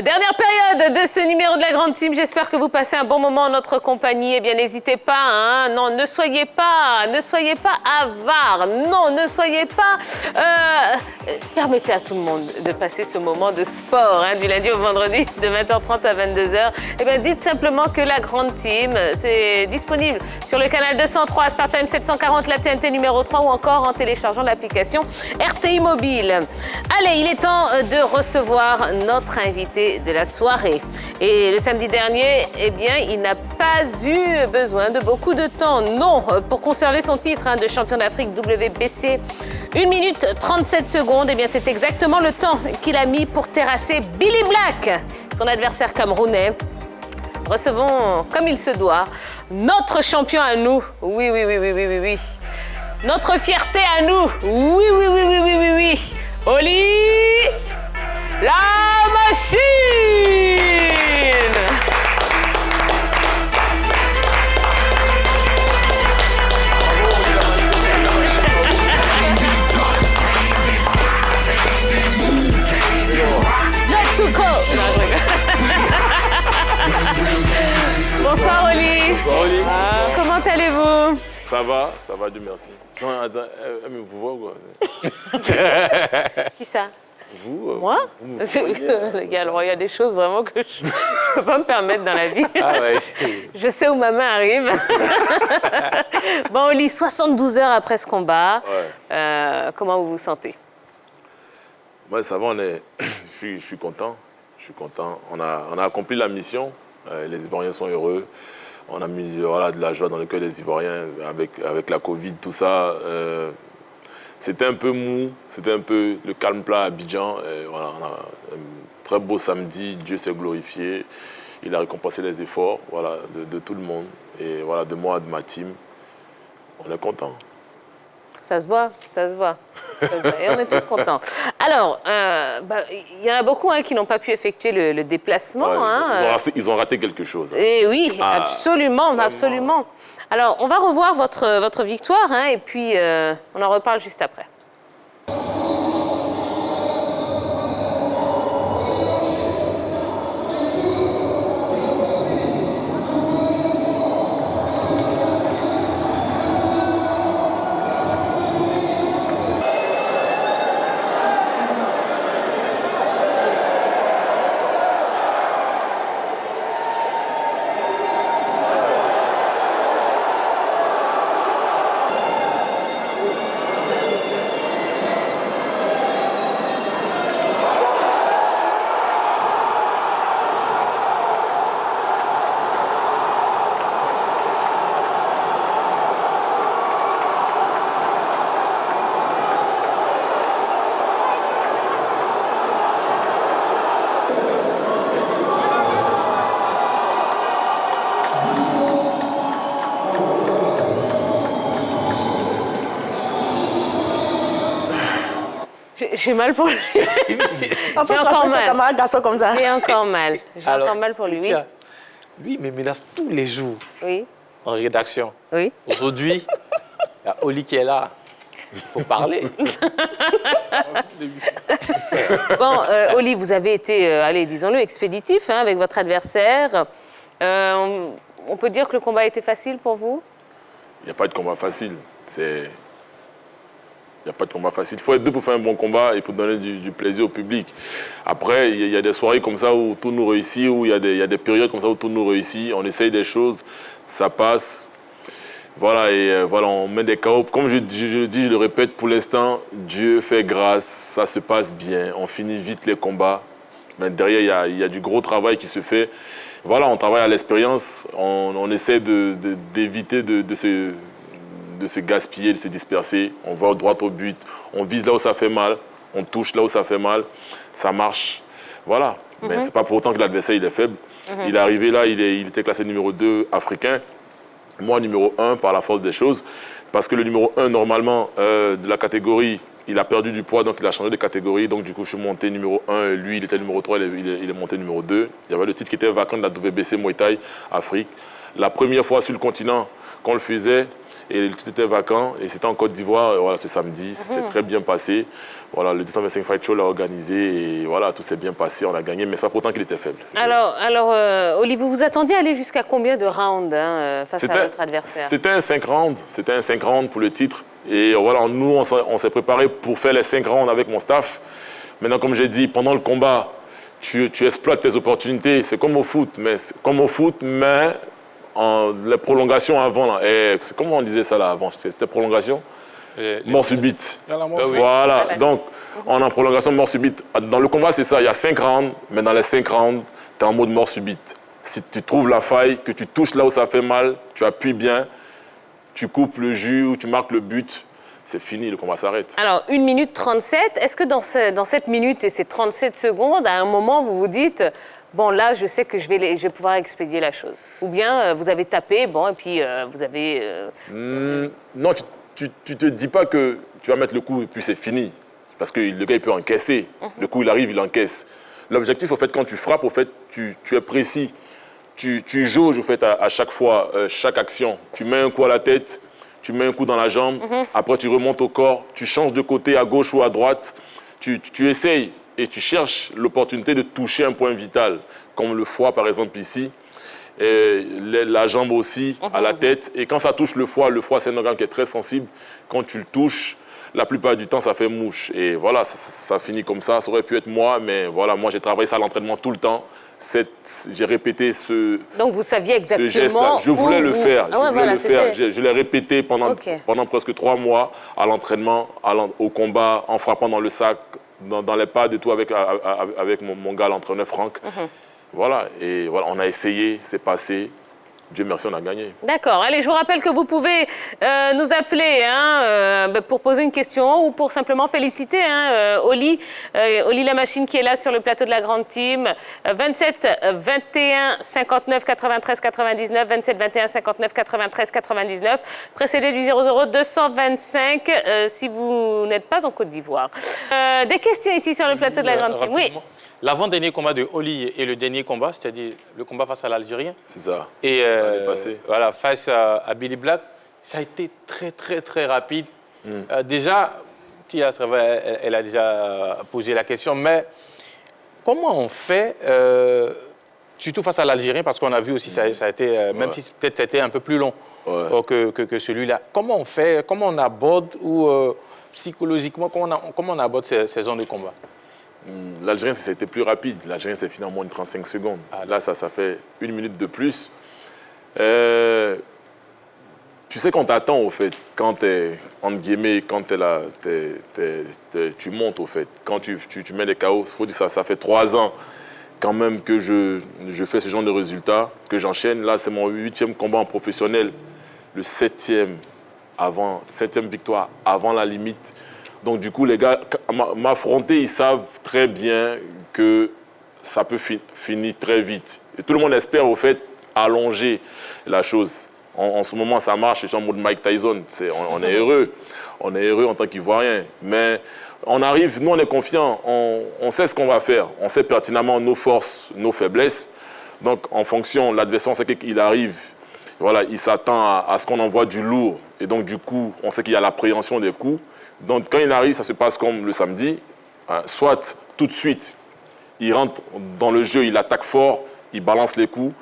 Dernière période de ce numéro de la Grande Team. J'espère que vous passez un bon moment en notre compagnie. Eh bien, n'hésitez pas, hein. Non, ne soyez pas avares. Non, ne soyez pas... permettez à tout le monde de passer ce moment de sport, hein, du lundi au vendredi, de 20h30 à 22h. Eh bien, dites simplement que la Grande Team, c'est disponible sur le canal 203, StarTime 740, la TNT numéro 3 ou encore en téléchargeant l'application RTI Mobile. Allez, il est temps de recevoir notre invité de la soirée. Et le samedi dernier, eh bien, il n'a pas eu besoin de beaucoup de temps, non, pour conserver son titre de champion d'Afrique WBC. 1 minute 37 secondes, eh bien, c'est exactement le temps qu'il a mis pour terrasser Billy Black, son adversaire camerounais. Recevons, comme il se doit, notre champion à nous. Oui. Notre fierté à nous. Oui. Oli, la machine. Let's go. Bonsoir Oli. Bonsoir Oli. Comment allez-vous? Ça va, Dieu merci. Elle vous voit ou quoi? Qui ça? Vous? Moi? Vous Les gars, alors il y a des choses vraiment que je ne peux pas me permettre dans la vie. Ah ouais. Je sais où ma main arrive. Bon Oli, 72 heures après ce combat, comment vous vous sentez? Moi, ça va, je suis content. On a accompli la mission. Les Ivoiriens sont heureux. On a mis de la joie dans le cœur des Ivoiriens avec la Covid, tout ça. C'était un peu mou, c'était un peu le calme plat à Abidjan. On a un très beau samedi, Dieu s'est glorifié. Il a récompensé les efforts de tout le monde. Et de moi, de ma team. On est content. Ça se voit. Et on est tous contents. Alors, il y en a beaucoup qui n'ont pas pu effectuer le déplacement. Ils ont raté quelque chose. Et oui, absolument. Alors, on va revoir votre victoire et puis on en reparle juste après. J'ai mal pour lui. On peut frapper son camarade garçon comme ça. J'ai encore mal. Encore mal pour lui. Tiens, lui, il me menace tous les jours en rédaction. Oui. Aujourd'hui, il y a Oli qui est là. Il faut parler. Bon, Oli, vous avez été, allez, disons-le, expéditif avec votre adversaire. On peut dire que le combat a été facile pour vous? Il n'y a pas de combat facile. Il n'y a pas de combat facile. Il faut être deux pour faire un bon combat et pour donner du plaisir au public. Après, il y a des soirées comme ça où tout nous réussit, où il y a des périodes comme ça où tout nous réussit. On essaye des choses, ça passe. On met des KO. Comme je le dis, je le répète, pour l'instant, Dieu fait grâce, ça se passe bien. On finit vite les combats. Mais derrière, il y a du gros travail qui se fait. On travaille à l'expérience. On essaie d'éviter de se gaspiller, de se disperser. On va droit au but, on vise là où ça fait mal, on touche là où ça fait mal, ça marche. Voilà. Mais ce n'est pas pour autant que l'adversaire il est faible. Il est arrivé là, il était classé numéro 2 africain. Moi, numéro 1 par la force des choses. Parce que le numéro 1, normalement, de la catégorie, il a perdu du poids, donc il a changé de catégorie. Donc, du coup, je suis monté numéro 1. Lui, il était numéro 3, il est monté numéro 2. Il y avait le titre qui était vacant de la WBC Muay Thai Afrique. La première fois sur le continent qu'on le faisait, Et le titre était vacant et c'était en Côte d'Ivoire voilà, ce samedi. C'est très bien passé. Voilà, le 225 Fight Show l'a organisé et voilà, tout s'est bien passé. On a gagné, mais ce n'est pas pour autant qu'il était faible. Alors Oli, vous vous attendiez à aller jusqu'à combien de rounds face à votre adversaire? C'était un 5 rounds. C'était un 5 rounds pour le titre. Et voilà, nous, on s'est préparé pour faire les 5 rounds avec mon staff. Maintenant, comme j'ai dit, pendant le combat, tu exploites tes opportunités. C'est comme au foot, mais les prolongations avant. Comment on disait ça là avant? C'était prolongation? Mort subite. Voilà. Donc, on est en prolongation mort subite. Dans le combat, c'est ça. Il y a 5 rounds, mais dans les 5 rounds, tu es en mode mort subite. Si tu trouves la faille, que tu touches là où ça fait mal, tu appuies bien, tu coupes le jus ou tu marques le but, c'est fini, le combat s'arrête. Alors, 1 minute 37, est-ce que dans cette minute et ces 37 secondes, à un moment, vous vous dites, bon, là, je sais que je vais pouvoir expédier la chose? Ou bien, vous avez tapé, bon, et puis vous avez... Non, tu te dis pas que tu vas mettre le coup et puis c'est fini. Parce que le gars, il peut encaisser. Le coup, il arrive, il encaisse. L'objectif, au fait, quand tu frappes, au fait, tu es précis. Tu jauges, au fait, à chaque fois, chaque action. Tu mets un coup à la tête, tu mets un coup dans la jambe, après tu remontes au corps, tu changes de côté à gauche ou à droite, tu essayes et tu cherches l'opportunité de toucher un point vital, comme le foie par exemple ici, et la jambe aussi, à la tête. Et quand ça touche le foie c'est un organe qui est très sensible. Quand tu le touches, la plupart du temps ça fait mouche. Et voilà, ça finit comme ça. Ça aurait pu être moi, mais voilà, moi j'ai travaillé ça à l'entraînement tout le temps. J'ai répété Donc vous saviez exactement ce geste-là. Je voulais le faire. Je l'ai répété pendant presque 3 mois à l'entraînement, au combat, en frappant dans le sac, dans les pads et tout avec mon gars, l'entraîneur Franck. Voilà, et voilà, on a essayé, c'est passé. Dieu merci, on a gagné. D'accord. Allez, je vous rappelle que vous pouvez nous appeler pour poser une question ou pour simplement féliciter Oli la machine qui est là sur le plateau de la grande team. 27 21 59 93 99, 27 21 59 93 99, précédé du 00 225 si vous n'êtes pas en Côte d'Ivoire. Des questions ici sur le plateau de la grande team. Oui. L'avant-dernier combat de Oli et le dernier combat, c'est-à-dire le combat face à l'Algérien. C'est ça. Et voilà, face à Billy Black, ça a été très, très, très rapide. Déjà, Tia Sreva, elle a déjà posé la question, mais comment on fait, surtout face à l'Algérien, parce qu'on a vu aussi, ça a été, même si peut-être c'était un peu plus long que celui-là, comment on fait, comment on aborde, ou psychologiquement, comment on aborde ces zones de combat? L'Algérien, ça a été plus rapide. L'Algérien, c'est fini en moins de 35 secondes. Là, ça fait 1 minute de plus. Tu sais qu'on t'attend, au fait, quand t'es, entre guillemets, quand t'es là, tu montes, au fait. Quand tu mets les KO, il faut dire ça fait 3 ans quand même que je fais ce genre de résultats, que j'enchaîne. Là, c'est mon 8e combat en professionnel, le 7e victoire avant la limite. Donc, du coup, les gars, m'affronter, ils savent très bien que ça peut finir très vite. Et tout le monde espère, au fait, allonger la chose. En ce moment, ça marche. Je suis en mode Mike Tyson. On est heureux. On est heureux en tant qu'Ivoirien. Mais on arrive, nous, on est confiants. On sait ce qu'on va faire. On sait pertinemment nos forces, nos faiblesses. Donc, en fonction, l'adversaire, on sait qu'il arrive. Voilà, il s'attend à ce qu'on envoie du lourd. Et donc, du coup, on sait qu'il y a l'appréhension des coups. Donc, quand il arrive, ça se passe comme le samedi. Soit tout de suite, il rentre dans le jeu, il attaque fort, il balance les coups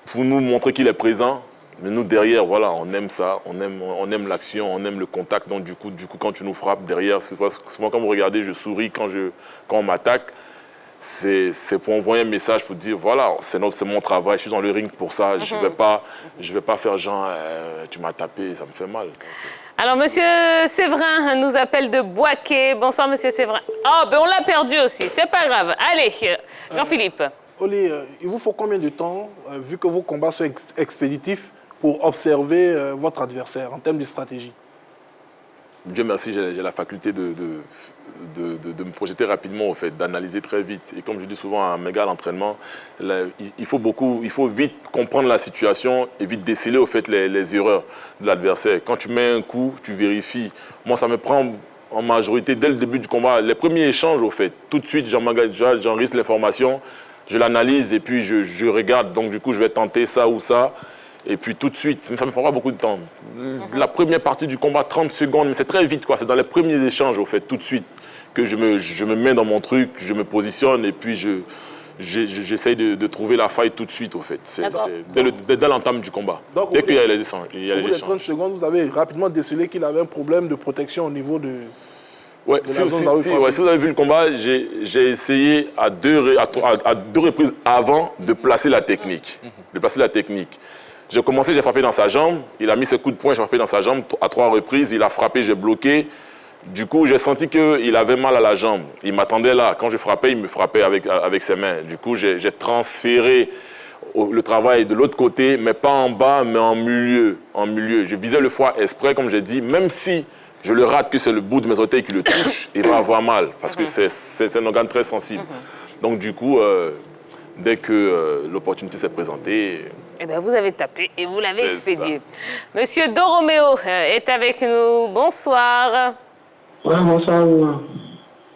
pour nous montrer qu'il est présent. Mais nous, derrière, voilà, on aime ça, on aime l'action, on aime le contact. Donc, du coup, quand tu nous frappes derrière, souvent quand vous regardez, je souris quand on m'attaque. C'est pour envoyer un message pour dire, voilà, c'est mon travail, je suis dans le ring pour ça. Je vais pas faire genre, tu m'as tapé, ça me fait mal. Alors, Monsieur Séverin nous appelle de Boaké. Bonsoir, Monsieur Séverin. Oh, ben on l'a perdu aussi, c'est pas grave. Allez, Jean-Philippe. Oli, il vous faut combien de temps, vu que vos combats sont expéditifs, pour observer votre adversaire en termes de stratégie? Dieu merci, j'ai la faculté de me projeter rapidement, au fait, d'analyser très vite. Et comme je dis souvent à mes gars à l'entraînement, il faut vite comprendre la situation et vite déceler, au fait, les erreurs de l'adversaire. Quand tu mets un coup, tu vérifies. Moi, ça me prend en majorité, dès le début du combat, les premiers échanges, au fait. Tout de suite, j'enregistre l'information, je l'analyse et puis je regarde. Donc, du coup, je vais tenter ça ou ça. Et puis tout de suite, ça ne me prend pas beaucoup de temps. La première partie du combat, 30 secondes, mais c'est très vite, quoi. C'est dans les premiers échanges, au fait, tout de suite, que je me mets dans mon truc, je me positionne et puis j'essaye de trouver la faille tout de suite, au fait. C'est dès l'entame du combat. Donc, dès qu'il y a les échanges. Au bout de 30 secondes, vous avez rapidement décelé qu'il avait un problème de protection au niveau de... Ouais, si vous avez vu le combat, j'ai essayé à deux reprises avant de placer la technique. J'ai commencé, j'ai frappé dans sa jambe. Il a mis ses coups de poing, j'ai frappé dans sa jambe à 3 reprises. Il a frappé, j'ai bloqué. Du coup, j'ai senti qu'il avait mal à la jambe. Il m'attendait là. Quand je frappais, il me frappait avec ses mains. Du coup, j'ai transféré le travail de l'autre côté, mais pas en bas, mais en milieu. Je visais le foie exprès, comme j'ai dit, même si je le rate, que c'est le bout de mes orteils qui le touche, il va avoir mal, parce que c'est un organe très sensible. Donc du coup, dès que l'opportunité s'est présentée... Eh bien, vous avez tapé et vous l'avez expédié. Monsieur Do Romeo est avec nous. Bonsoir. Oui, bonsoir.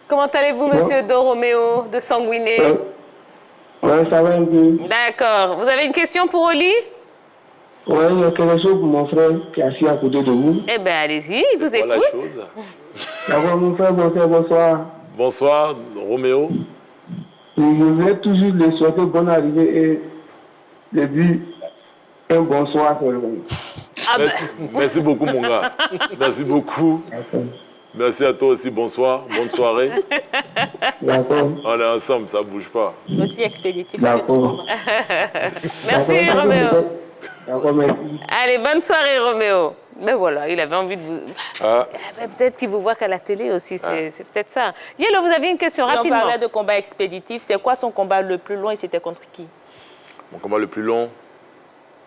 Comment allez-vous, monsieur Do Romeo de Sanguiné? Oui, ça va un peu. D'accord. Vous avez une question pour Oli? Oui, il y a quelque chose pour mon frère qui est assis à côté de vous. Eh bien, allez-y, il vous écoute. D'abord, mon frère, bonsoir. Bonsoir, Roméo. Je voulais toujours lui souhaiter bonne arrivée et lui dire un bonsoir. Merci beaucoup, mon gars. Merci beaucoup. Merci à toi aussi. Bonsoir. Bonne soirée. D'accord. On est ensemble, ça ne bouge pas. Aussi expéditif. D'accord. Merci, Roméo. D'accord, merci. Allez, bonne soirée, Roméo. Mais voilà, il avait envie de vous... Peut-être qu'il vous voit qu'à la télé aussi, c'est peut-être ça. Yellow, vous aviez une question rapidement. On parlait de combat expéditif. C'est quoi son combat le plus long et c'était contre qui? Mon combat le plus long,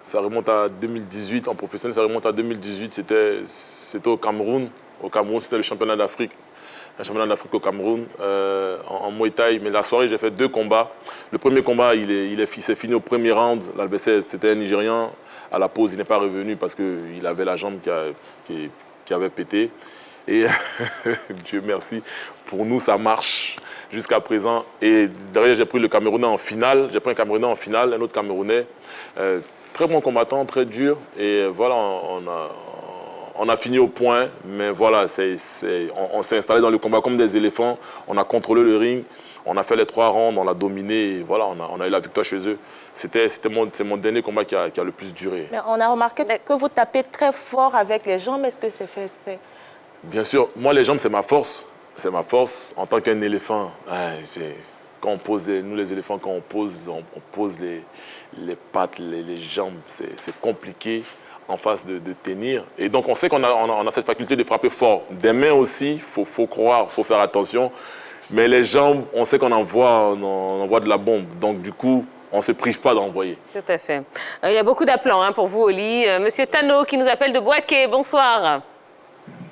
ça remonte à 2018. En professionnel, ça remonte à 2018. C'était au Cameroun. Au Cameroun, c'était le championnat d'Afrique. Un championnat d'Afrique au Cameroun, en Muay Thai. Mais la soirée, j'ai fait 2 combats. Le premier combat, il s'est fini au premier round. L'adversaire, c'était un Nigérian. À la pause, il n'est pas revenu parce qu'il avait la jambe qui avait pété. Et Dieu merci, pour nous, ça marche jusqu'à présent. Et derrière, j'ai pris le Camerounais en finale. J'ai pris un Camerounais en finale, un autre Camerounais. Très bon combattant, très dur. Et voilà, on a fini au point. Mais voilà, on s'est installé dans le combat comme des éléphants. On a contrôlé le ring. On a fait les 3 rounds, on l'a dominé. Et voilà, on a eu la victoire chez eux. C'est mon dernier combat qui a le plus duré. Mais on a remarqué que vous tapez très fort avec les jambes. Est-ce que c'est fait exprès? Bien sûr. Moi, les jambes, c'est ma force. C'est ma force en tant qu'un éléphant. Quand on pose, nous les éléphants, quand on pose les pattes, les jambes, c'est compliqué en face de tenir. Et donc, on sait qu'on a cette faculté de frapper fort. Des mains aussi, il faut croire, il faut faire attention. Mais les jambes, on sait qu'on envoie de la bombe. Donc, du coup, on ne se prive pas d'envoyer. Tout à fait. Il y a beaucoup d'appelants pour vous, Oli. Monsieur Tano, qui nous appelle de Boaké. Bonsoir.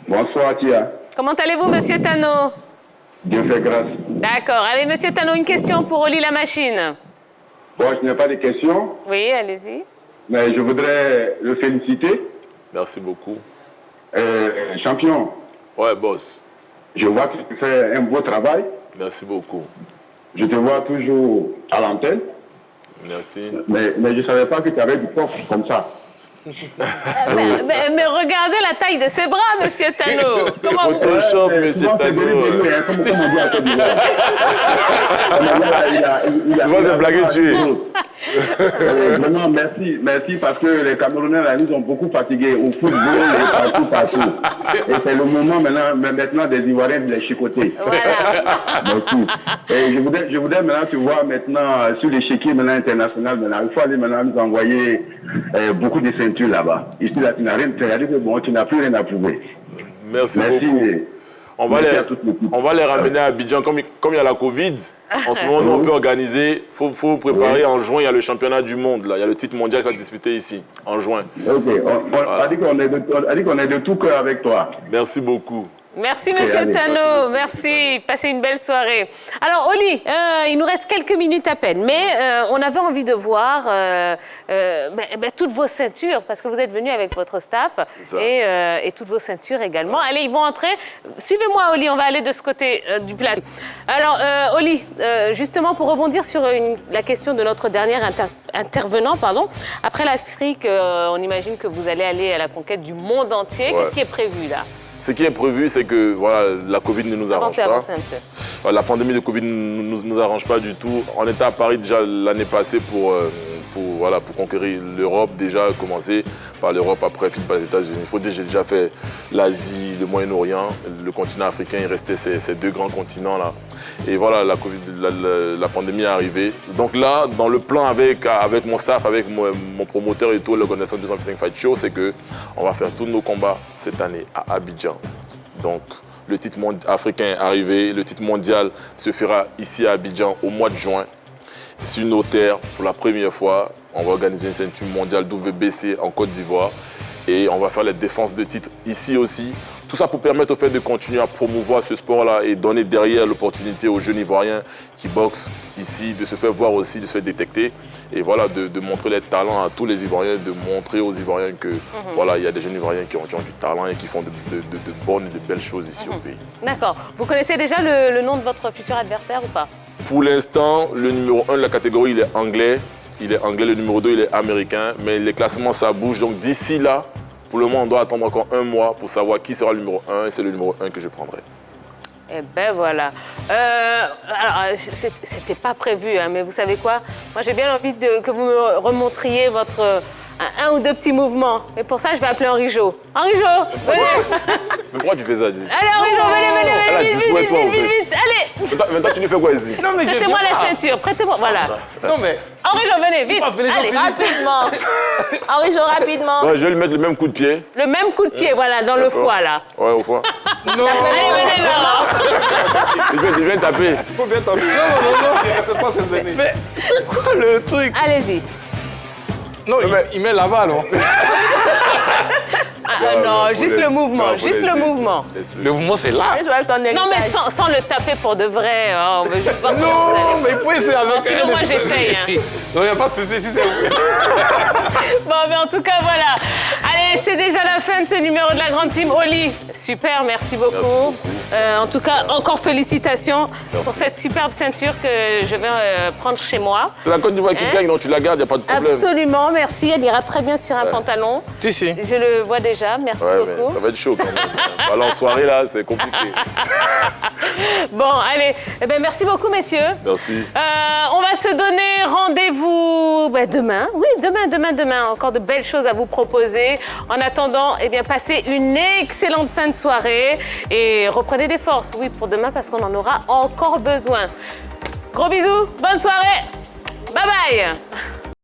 Bonsoir, Tia. Comment allez-vous, monsieur Tano? Dieu fait grâce. D'accord. Allez, monsieur Tano, une question pour Oli la machine. Bon, je n'ai pas de questions. Oui, allez-y. Mais je voudrais le féliciter. Merci beaucoup. Champion. Ouais, boss. Je vois que tu fais un beau travail. Merci beaucoup. Je te vois toujours à l'antenne. Merci. Mais je ne savais pas que tu avais du coffre comme ça. Mais regardez la taille de ses bras, monsieur Tano. Comment vous... Photoshop, monsieur Tano. C'est pas de blaguer tu es. Vraiment, merci parce que les Camerounais, là, nous ont beaucoup fatigués au football et partout. Et c'est le moment maintenant des Ivoiriens de les chicoter. Voilà. Merci. Et je voudrais maintenant te voir maintenant sur l'échiquier international. Maintenant. Il faut aller maintenant nous envoyer beaucoup de ceintures là-bas. Ici, là, tu n'as plus rien à prouver. Merci beaucoup. On va les ramener à Abidjan. Comme il y a la Covid, en ce moment, nous, on peut organiser. Il faut préparer en juin. Il y a le championnat du monde. Là. Il y a le titre mondial qui va se disputer ici, en juin. OK. On a dit qu'on est de tout cœur avec toi. Merci beaucoup. Merci, monsieur allez, Tano. Merci. Passez une belle soirée. Alors, Oli, il nous reste quelques minutes à peine, mais on avait envie de voir toutes vos ceintures, parce que vous êtes venu avec votre staff et toutes vos ceintures également. Allez, ils vont entrer. Suivez-moi, Oli, on va aller de ce côté du plateau. Alors, Oli, justement, pour rebondir sur la question de notre dernier intervenant, après l'Afrique, on imagine que vous allez aller à la conquête du monde entier. Ouais. Qu'est-ce qui est prévu là? Ce qui est prévu, c'est que voilà, la Covid ne nous arrange pas. Avancez un peu. La pandémie de Covid ne nous arrange pas du tout. On était à Paris déjà l'année passée pour conquérir l'Europe, déjà commencer par l'Europe, après finir par les États-Unis. Il faut dire que j'ai déjà fait l'Asie, le Moyen-Orient, le continent africain, il restait ces deux grands continents-là. Et voilà, la pandémie est arrivée. Donc là, dans le plan avec mon staff, avec mon promoteur et tout, l'organisation 205 Fight Show, c'est qu'on va faire tous nos combats cette année à Abidjan. Donc, le titre africain est arrivé, le titre mondial se fera ici à Abidjan au mois de juin. Sur nos terres, pour la première fois, on va organiser une ceinture mondiale WBC en Côte d'Ivoire et on va faire les défenses de titres ici aussi. Tout ça pour permettre au fait de continuer à promouvoir ce sport-là et donner derrière l'opportunité aux jeunes Ivoiriens qui boxent ici, de se faire voir aussi, de se faire détecter et voilà, de montrer les talents à tous les Ivoiriens, de montrer aux Ivoiriens que voilà, il y a des jeunes Ivoiriens qui ont du talent et qui font de bonnes et de belles choses ici au pays. D'accord. Vous connaissez déjà le nom de votre futur adversaire ou pas? Pour l'instant, le numéro 1 de la catégorie, il est anglais. Il est anglais, le numéro 2, il est américain. Mais les classements, ça bouge. Donc d'ici là, pour le moment, on doit attendre encore un mois pour savoir qui sera le numéro 1. Et c'est le numéro 1 que je prendrai. Eh ben voilà. Alors, c'était pas prévu, hein, mais vous savez quoi? Moi, j'ai bien envie que vous me remontriez votre... un ou deux petits mouvements. Et pour ça, je vais appeler Henri Jo. Henri Jo, venez. Mais pourquoi tu fais ça, dis? Allez, Henri Jo, venez, vite. Allez. Maintenant, tu nous fais quoi ici? Non, mais Prêtez-moi la ceinture, prêtez-moi. Voilà. Non, mais... Henri Jo, venez, vite. Allez. Rapidement. Henri Jo, rapidement. Ouais, je vais lui mettre le même coup de pied. Le même coup de pied, voilà, dans le foie, là. Ouais, au foie. Non, Allez, venez, là. Il vient taper. il faut bien taper. Non, c'est pas ses aînés. Mais c'est quoi le truc? Allez-y. Non, il met là-bas, non? Non, juste le mouvement, juste le mouvement. Le mouvement, c'est là. Je vais ton héritage. Non, mais sans le taper pour de vrai. On veut juste voir comment vous Non, allez. mais il faut essayer avec Sinon, moi, j'essaye. Hein. Non, il n'y a pas de souci, si c'est vous. Bon, mais en tout cas, voilà. Allez, c'est déjà la fin de ce numéro de la Grande Team. Oli, super, merci beaucoup. En tout cas, encore félicitations pour cette superbe ceinture que je vais prendre chez moi. C'est la Côte d'Ivoire qui gagne, donc tu la gardes, il n'y a pas de problème. Absolument, merci. Elle ira très bien sur un pantalon. Si, si. Je le vois déjà, merci beaucoup. Mais ça va être chaud quand même. Voilà, en soirée, là, c'est compliqué. Bon, allez. Eh bien, merci beaucoup, messieurs. Merci. On va se donner rendez-vous demain. Oui, demain. Encore de belles choses à vous proposer. En attendant, eh bien, passez une excellente fin de soirée et reprenez des forces, oui, pour demain, parce qu'on en aura encore besoin. Gros bisous, bonne soirée. Bye bye.